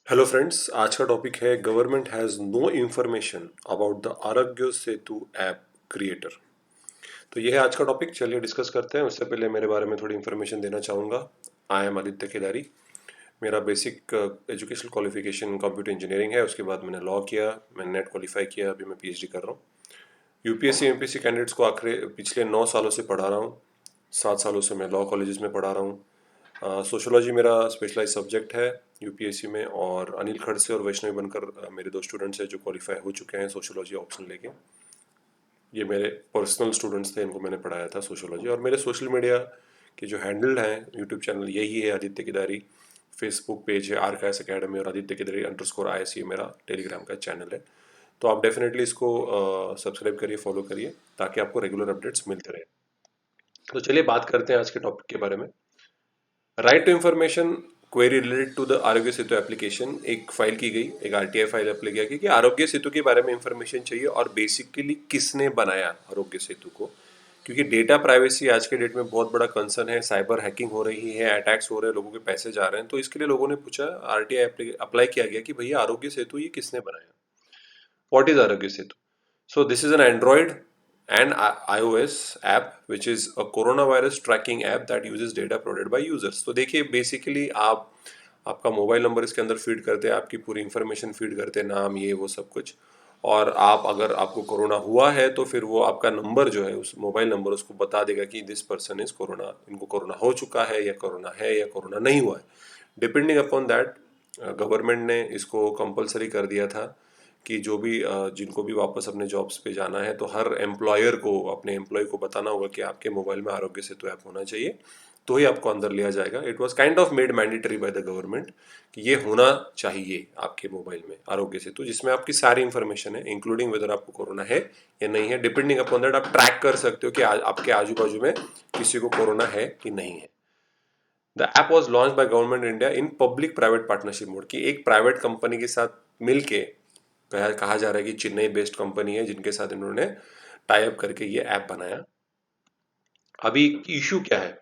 Hello friends, आज का topic है government has no information about the Aarogya Setu app creator. तो ये है आज का टॉपिक। चलिए डिस्कस करते हैं। उससे पहले मेरे बारे में थोड़ी इन्फॉर्मेशन देना चाहूँगा। I am Aditya Kedari. मेरा basic educational qualification computer engineering है। उसके बाद मैंने लॉ किया, मैंने नेट क्वालिफाई किया, अभी मैं पीएचडी कर रहा हूँ। यूपीएससी एमपीएससी कैंडिडेट्स को आखिरी पिछले 9 सालों से पढ़ा रहा हूँ। 7 सालों से मैं लॉ कॉलेजेस में पढ़ा रहा हूँ। सोशोलॉजी मेरा स्पेशलाइज सब्जेक्ट है यूपीएससी में, और अनिल खड़से और वैष्णवी बनकर मेरे दो स्टूडेंट्स हैं जो क्वालिफाई हो चुके हैं सोशोलॉजी ऑप्शन लेके। ये मेरे पर्सनल स्टूडेंट्स थे, इनको मैंने पढ़ाया था सोशोलॉजी। और मेरे सोशल मीडिया के जो हैंडल हैं, यूट्यूब चैनल यही है आदित्य केदारी, फेसबुक पेज है आरकाएस एकेडमी, और आदित्य केदारी _IS ये मेरा टेलीग्राम का चैनल है। तो आप डेफिनेटली इसको सब्सक्राइब करिए, फॉलो करिए, ताकि आपको रेगुलर अपडेट्स मिलते रहे। तो चलिए बात करते हैं आज के टॉपिक के बारे में। Right to information query related to the Aarogya Setu application एक फाइल की गई, एक आरटीआई फाइल अप्लाई किया गया कि आरोग्य सेतु के बारे में इन्फॉर्मेशन चाहिए, और बेसिकली किसने बनाया आरोग्य सेतु को। क्योंकि डेटा प्राइवेसी आज के डेट में बहुत बड़ा कंसर्न है। साइबर हैकिंग हो रही है, अटैक्स हो रहे हैं, लोगों के पैसे जा रहे हैं। तो इसके लिए लोगों ने पूछा, आरटीआई अप्लाई किया गया कि भैया आरोग्य सेतु ये किसने बनाया, what is Aarogya Setu. So this is an Android and iOS app which is a coronavirus tracking app that uses data provided by users। तो देखिए बेसिकली आप आपका मोबाइल नंबर इसके अंदर फीड करते हैं, आपकी पूरी इन्फॉर्मेशन फीड करते हैं, नाम ये वो सब कुछ। और आप अगर आपको कोरोना हुआ है तो फिर वो आपका नंबर जो है, उस मोबाइल नंबर उसको बता देगा कि दिस पर्सन इज कोरोना, इनको कोरोना हो चुका है या कोरोना नहीं हुआ है। डिपेंडिंग अपॉन दैट गवर्नमेंट ने इसको कंपलसरी कर दिया था कि जो भी जिनको भी वापस अपने जॉब्स पे जाना है तो हर एम्प्लॉयर को अपने एम्प्लॉय को बताना होगा कि आपके मोबाइल में आरोग्य सेतु ऐप होना चाहिए, तो ही आपको अंदर लिया जाएगा। It was kind of made mandatory by the government कि ये होना चाहिए आपके मोबाइल में आरोग्य सेतु, जिसमें आपकी सारी इन्फॉर्मेशन है, इंक्लूडिंग वेदर आपको कोरोना है या नहीं है। डिपेंडिंग अपॉन दैट आप ट्रैक कर सकते हो कि आपके आजू बाजू में किसी को कोरोना है कि नहीं है। The app was launch by government India in public private partnership mode, की एक प्राइवेट कंपनी के साथ मिलके कहा जा रहा है कि चेन्नई बेस्ड कंपनी है जिनके साथ इन्होंने टाई अप करके ये ऐप बनाया। अभी इशू क्या है,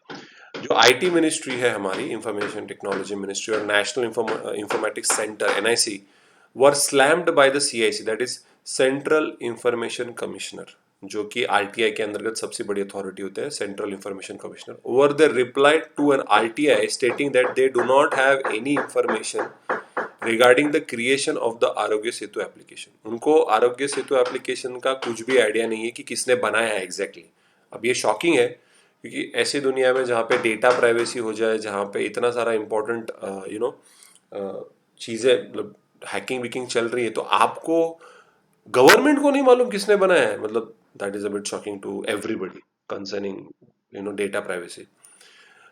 जो आईटी मिनिस्ट्री है हमारी, इंफॉर्मेशन टेक्नोलॉजी मिनिस्ट्री, और national informatics centre NIC were slammed by the CIC, that is central information commissioner, जो कि आरटीआई के अंतर्गत सबसे बड़ी अथॉरिटी होते हैं, central information commissioner. Over the reply to an RTI stating that they do not have any information regarding the creation of the Aarogya Setu application. उनको आरोग्य सेतु एप्लीकेशन का कुछ भी आइडिया नहीं है कि किसने बनाया है एग्जैक्टली। अब ये शॉकिंग है, क्योंकि ऐसी दुनिया में जहाँ पे डेटा प्राइवेसी हो जाए, जहाँ पे इतना सारा इंपॉर्टेंट चीज़ें, मतलब हैकिंग विकिंग चल रही है, तो आपको गवर्नमेंट को नहीं मालूम किसने बनाया है। मतलब that is a bit shocking to everybody concerning data privacy.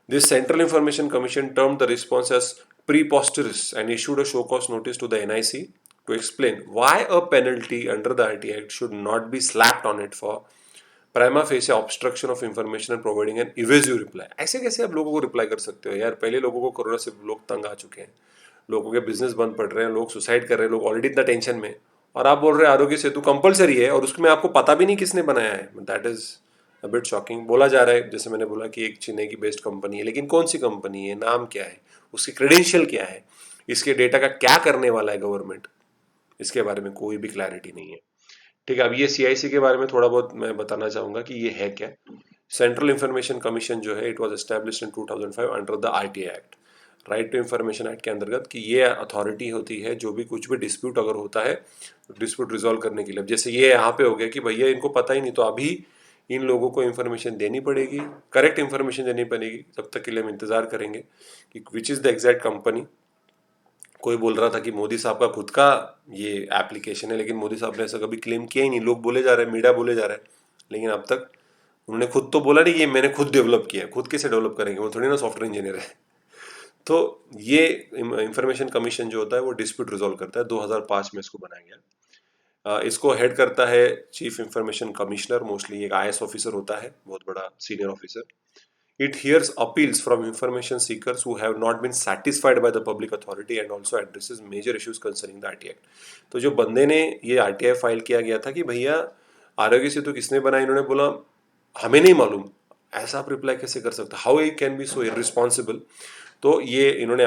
This Central Information Commission termed the response as preposterous and issued a show cause notice to the NIC to explain why a penalty under the IT Act should not be slapped on it for prima facie obstruction of information and providing an evasive reply। ऐसे कैसे आप लोगों को reply कर सकते हो यार। पहले लोगों को कोरोना से लोग तंग आ चुके हैं, लोगों के बिजनेस बंद पड़ रहे हैं, लोग सुसाइड कर रहे हैं, लोग ऑलरेडी इतना टेंशन में, और आप बोल रहे हैं आरोग्य सेतु कंपलसरी है और उसमें आपको पता भी नहीं किसने बनाया है। That is a bit shocking. बोला जा रहा है, जैसे मैंने बोला, कि एक चेन्नई की बेस्ड कंपनी है, लेकिन कौन सी कंपनी है, नाम क्या है, उसकी क्रेडेंशियल क्या है, इसके डेटा का क्या करने वाला है गवर्नमेंट, इसके बारे में कोई भी क्लैरिटी नहीं है। ठीक है, अब ये सीआईसी के बारे में थोड़ा बहुत मैं बताना चाहूंगा कि ये है क्या। सेंट्रल इंफॉर्मेशन कमीशन जो है, it was established in 2005 under the RTI act, right to information act के अंतर्गत, कि ये अथॉरिटी होती है जो भी कुछ भी डिस्प्यूट अगर होता है, डिस्प्यूट रिजॉल्व करने के लिए। जैसे ये यहाँ पे हो गया कि भैया इनको पता ही नहीं, तो अभी इन लोगों को इन्फॉर्मेशन देनी पड़ेगी, करेक्ट इन्फॉर्मेशन देनी पड़ेगी। तब तक के लिए हम इंतजार करेंगे कि which is the exact company. कोई बोल रहा था कि मोदी साहब का खुद का ये एप्लीकेशन है, लेकिन मोदी साहब ने ऐसा कभी क्लेम किया ही नहीं। लोग बोले जा रहे हैं, मीडिया बोले जा रहे हैं, लेकिन अब तक उन्होंने खुद तो बोला नहीं कि ये मैंने खुद डेवलप किया है। खुद कैसे डेवलप करेंगे, वो थोड़ी ना सॉफ्टवेयर इंजीनियर है। तो ये इंफॉर्मेशन कमीशन जो होता है वो डिस्प्यूट रिजॉल्व करता है। 2005 में इसको बनाया गया। इसको हेड करता है चीफ इंफॉर्मेशन कमिश्नर, मोस्टली एक आईएएस ऑफिसर होता है, बहुत बड़ा senior officer. It hears appeals from information seekers who have not been satisfied by the public authority and also addresses major issues concerning the RTI Act। तो जो बंदे ने ये आरटीआई फाइल किया गया था कि भैया आरोग्य सेतु किसने बनाया, इन्होंने बोला हमें नहीं मालूम। ऐसा आप रिप्लाई कैसे कर सकते, how he can be so irresponsible तो ये इन्होंने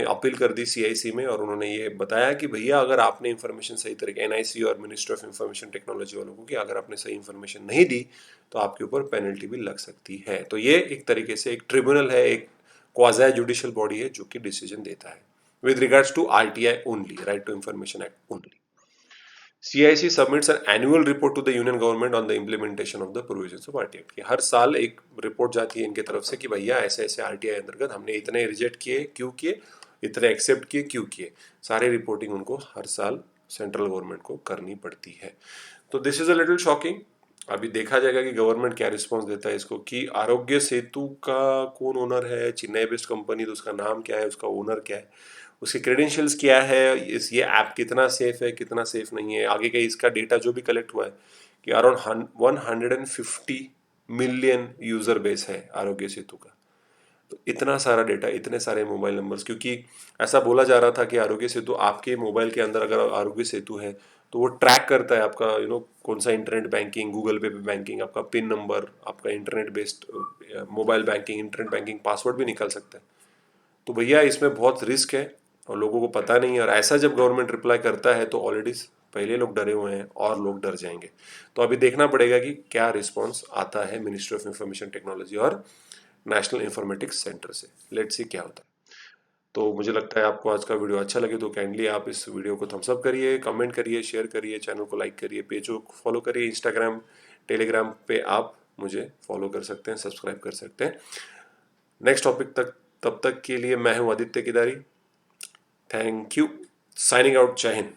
अपील कर दी सीआईसी में, और उन्होंने ये बताया कि भैया अगर आपने इन्फॉर्मेशन सही तरीके, एनआईसी और मिनिस्ट्री ऑफ इंफॉर्मेशन टेक्नोलॉजी वालों को, कि अगर आपने सही इन्फॉर्मेशन नहीं दी तो आपके ऊपर पेनल्टी भी लग सकती है। तो ये एक तरीके से एक ट्रिब्यूनल है, एक क्वाज़ी जुडिशियल बॉडी है जो कि डिसीजन देता है with regards to RTI only, Right to Information Act only. CIC submits an annual report to the union government on the implementation of the provisions of RTI Act. हर साल एक report जाती है इनके तरफ से कि भैया ऐसे ऐसे RTI अंतर्गत हमने इतने रिजेक्ट किए क्यों किए, इतने एक्सेप्ट किए क्यों किए, सारी रिपोर्टिंग उनको हर साल सेंट्रल गवर्नमेंट को करनी पड़ती है। तो this is a little shocking. अभी देखा जाएगा कि गवर्नमेंट क्या रिस्पॉन्स देता है इसको, कि आरोग्य सेतु का कौन ओनर है, चेन्नई बेस्ड कंपनी, तो उसका नाम क्या है, उसका ओनर क्या है, उसके क्रेडेंशियल्स क्या है, ये ऐप कितना सेफ है कितना सेफ नहीं है, आगे का इसका डेटा जो भी कलेक्ट हुआ है कि अराउंड 150 मिलियन यूजर बेस है आरोग्य सेतु का। तो इतना सारा डेटा, इतने सारे मोबाइल नंबर्स, क्योंकि ऐसा बोला जा रहा था कि आरोग्य सेतु आपके मोबाइल के अंदर अगर आरोग्य सेतु है तो वो ट्रैक करता है आपका कौन सा इंटरनेट बैंकिंग, गूगल पे बैंकिंग, आपका पिन नंबर, आपका internet based mobile banking, internet banking password भी निकल सकता है। तो भैया इसमें बहुत रिस्क है और लोगों को पता नहीं है, और ऐसा जब गवर्नमेंट रिप्लाई करता है तो ऑलरेडी पहले लोग डरे हुए हैं और लोग डर जाएंगे। तो अभी देखना पड़ेगा कि क्या रिस्पॉन्स आता है मिनिस्ट्री ऑफ इंफॉर्मेशन टेक्नोलॉजी और नेशनल इंफॉर्मेटिक्स सेंटर से। लेट्स सी क्या होता है। तो मुझे लगता है आपको आज का वीडियो अच्छा लगे तो काइंडली आप इस वीडियो को थम्स अप करिए, कमेंट करिए, शेयर करिए, चैनल को लाइक करिए, पेज को फॉलो करिए, इंस्टाग्राम टेलीग्राम पे आप मुझे फॉलो कर सकते हैं, सब्सक्राइब कर सकते हैं। नेक्स्ट टॉपिक तक, तब तक के लिए मैं हूं Aditya Kedari. Thank you. Signing out. जय हिंद।